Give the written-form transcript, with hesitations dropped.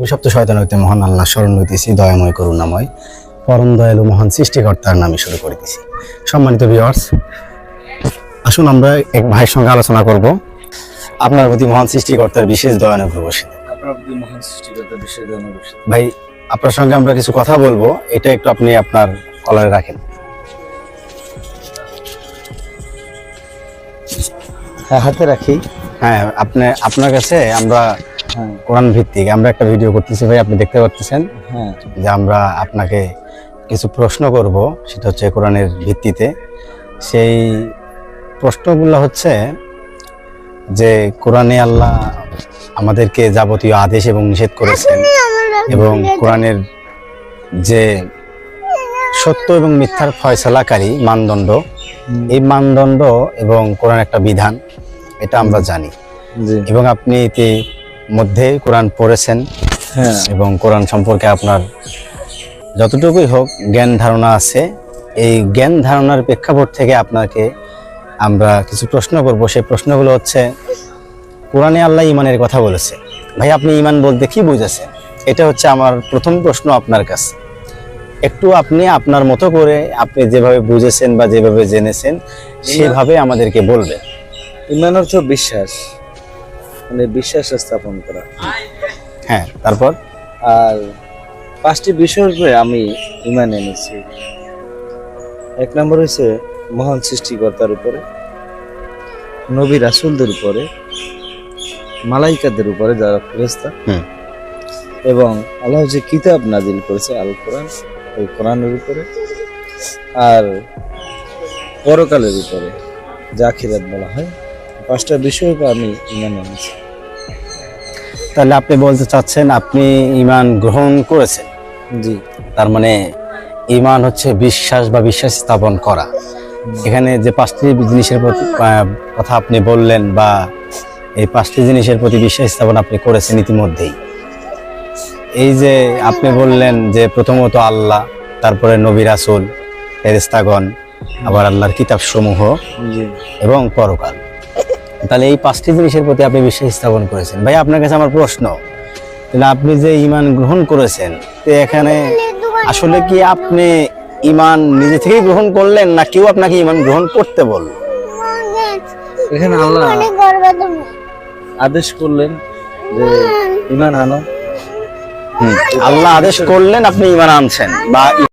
অভিশপ্ত শয়তান হইতে মহান আল্লাহ শরণ লইতেছি, দয়াময় করুণাময় পরম দয়ালু মহান সৃষ্টিকর্তার নামে শুরু করিতেছি। সম্মানিত ভিউয়ার্স, আসুন আমরা এক ভাইয়ের সঙ্গে আলোচনা করব আপনার প্রতি মহান সৃষ্টিকর্তার বিশেষ দয়ানুগ্রহ বসে। ভাই, আপনার সঙ্গে আমরা কিছু কথা বলবো, এটা একটু আপনি আপনার কলারে রাখেন। হ্যাঁ, হাতে রাখি। হ্যাঁ, আপনার কাছে আমরা কোরআন ভিত্তিক আমরা একটা ভিডিও করতেছি ভাই, আপনি দেখতে পাচ্ছেন যে আমরা আপনাকে কিছু প্রশ্ন করব, সেটা হচ্ছে কোরআনের ভিত্তিতে। সেই প্রশ্নগুলো হচ্ছে যে কোরআনে আল্লাহ আমাদেরকে যাবতীয় আদেশ এবং নিষেধ করেছেন, এবং কোরআনের যে সত্য এবং মিথ্যার ফয়সালাকারী মানদণ্ড, এই মানদণ্ড এবং কোরআন একটা বিধান, এটা আমরা জানি। এবং আপনি ইতিমধ্যে কোরআন পড়েছেন এবং কোরআন সম্পর্কে আপনার যতটুকুই হোক জ্ঞান ধারণা আছে। এই জ্ঞান ধারণার প্রেক্ষাপট থেকে আপনাকে আমরা কিছু প্রশ্ন করব। সেই প্রশ্নগুলো হচ্ছে, কোরআনে আল্লাহ ইমানের কথা বলেছে, ভাই আপনি ইমান বলতে কি বুঝেছেন? এটা হচ্ছে আমার প্রথম প্রশ্ন আপনার কাছে। একটু আপনি আপনার মতো করে আপনি যেভাবে বুঝেছেন বা যেভাবে জেনেছেন সেভাবে আমাদেরকে বলবেন। ইমান অর্থ বিশ্বাস, মানে বিশ্বাস স্থাপন করা। হ্যাঁ, তারপর আর 5টি বিষয়ের উপরে আমি ইমান এনেছি। 1 নম্বর হচ্ছে মহান সৃষ্টিকর্তার উপরে, নবী রাসূলদের উপরে, মালাইকাদের উপরে যারা ফেরেশতা, এবং আল্লাহ যে কিতাব নাজিল করেছে আল কোরআন, ওই কোরআনের উপরে, আর পরকালের উপরে, যা আখিরাত বলা হয়। 5টা বিষয়ের উপর আমি ইমান এনেছি। তাহলে আপনি বলতে চাচ্ছেন আপনি ইমান গ্রহণ করেছেন? জি। তার মানে ইমান হচ্ছে বিশ্বাস বা বিশ্বাস স্থাপন করা। এখানে যে 5টি জিনিসের প্রতি কথা আপনি বললেন, বা এই 5টি জিনিসের প্রতি বিশ্বাস স্থাপন আপনি করেছেন ইতিমধ্যেই। এই যে আপনি বললেন যে প্রথমত আল্লাহ, তারপরে নবী রাসূল, ফেরেশতাগণ, আবার আল্লাহর কিতাব সমূহ এবং পরকাল। তাহলে এই 5টি জিনিসের প্রতি আপনি বিশ্বাস স্থাপন করেছেন। ভাই, আপনার কাছে আমার প্রশ্ন, তাহলে আপনি যে ইমান গ্রহণ করেছেন, তো এখানে আসলে কি আপনি ইমান নিজে থেকেই গ্রহণ করলেন, না কেউ আপনাকে ইমান গ্রহণ করতে বলল? এখানে আল্লাহ আদেশ করলেন যে ইমান আনো। আল্লাহ আদেশ করলেন, আপনি ইমান আনছেন বা